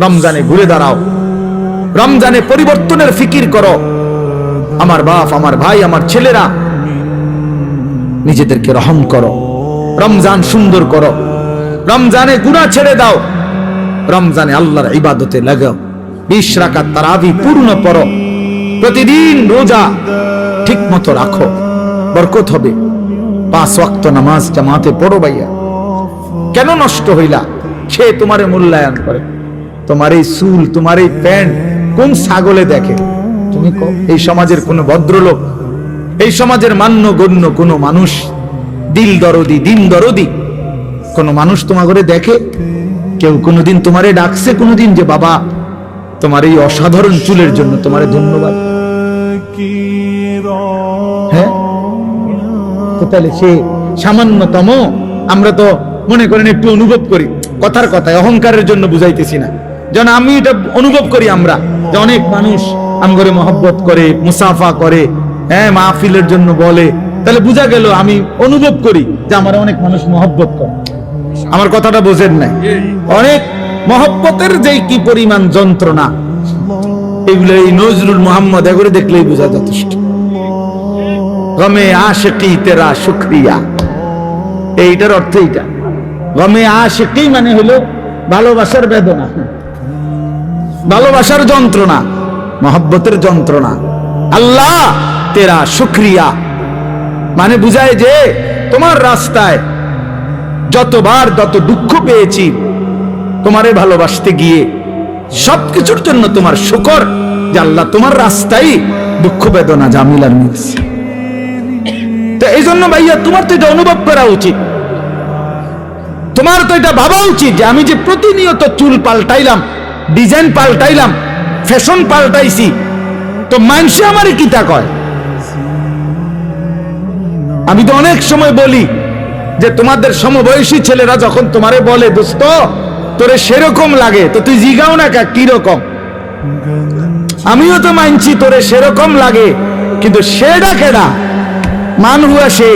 রমজানে ঘুরে দাঁড়াও, রমজানে পরিবর্তনের ফিকির করো। আমার বাপ, আমার ভাই, আমার ছেলেরা, নিজেদেরকে রহম করো, রমজান সুন্দর করো, রমজানে গুনাহ ছেড়ে দাও, রমজানে আল্লাহর ইবাদতে লাগাও। 20 রাকাত তারাবি পূর্ণ পড়ো, প্রতিদিন রোজা ঠিক মতো রাখো, বরকত হবে। 5 ওয়াক্ত নামাজ জামাতে পড়ো ভাইয়া। কেন নষ্ট হইলা? সে তোমারে মূল্যায়ন করে। তোমার এই চুল, তোমার এই প্যান্ট কোন ছাগলে দেখে? তুমি এই সমাজের কোন ভদ্রলোক, এই সমাজের মান্য গণ্য কোন মানুষ, দিল দরদি, দিন দরদি কোন মানুষ তোমার ঘরে দেখে? কেউ কোনোদিন তোমারে ডাকছে কোনোদিন যে বাবা তোমার এই অসাধারণ চুলের জন্য তোমারে ধন্যবাদ? হ্যাঁ, তো তাহলে সে সামান্যতম, আমরা তো মনে করেন একটু অনুভব করি, কথার কথায় অহংকারের জন্য বুঝাইতেছি না, যেন আমি এটা অনুভব করি আমরা যে অনেক মানুষ আমগরে মহব্বত করে, মুসাফা করে, হ্যাঁ, মাহফিলের জন্য বলে, তাহলে বুঝা গেল আমি অনুভব করি যে আমার অনেক মানুষ মহব্বত করে। আমার কথাটা বোঝেন নাই? অনেক মহব্বতের যে কি পরিমাণ যন্ত্রণা, এগুলো এই নজরুল মুহাম্মদ এগুলো দেখলেই বোঝা যথেষ্ট। গমে আশিকি তেরা শুকরিয়া, এইটার অর্থ এইটা। গমে আশিকি মানে হলো ভালোবাসার বেদনা, ভালোবাসার যন্ত্রণা, মহব্বতের যন্ত্রণা। আল্লাহ তেরা শুকরিয়া মানে বুঝায় যে তোমার রাস্তায় যতবার যত দুঃখ পেয়েছি, তোমারে ভালোবাসতে গিয়ে সবকিছুর জন্য তোমার শুকর যে আল্লাহ তোমার রাস্তায় দুঃখ বেদনা জামিলার মিলছে। তো এই জন্য ভাইয়া তোমার তো এটা অনুভব করা উচিত, তোমার তো এটা ভাবা উচিত যে আমি যে প্রতিনিয়ত চুল পাল্টাইলাম, ডিজাইন পাল্টাইলাম, ফ্যাশন পাল্টাইছি, তো মানুষে আমারে কি তা কয়? আমি তো অনেক সময় বলি যে তোমাদের সমবয়সী ছেলেরা যখন তোমারে বলে দোস্ত তোরে সেরকম লাগে, তো তুই জিগাও না কি রকম? আমিও তো মানছি তোরে সেরকম লাগে, কিন্তু সেটা কেডা? মান হুয়া সে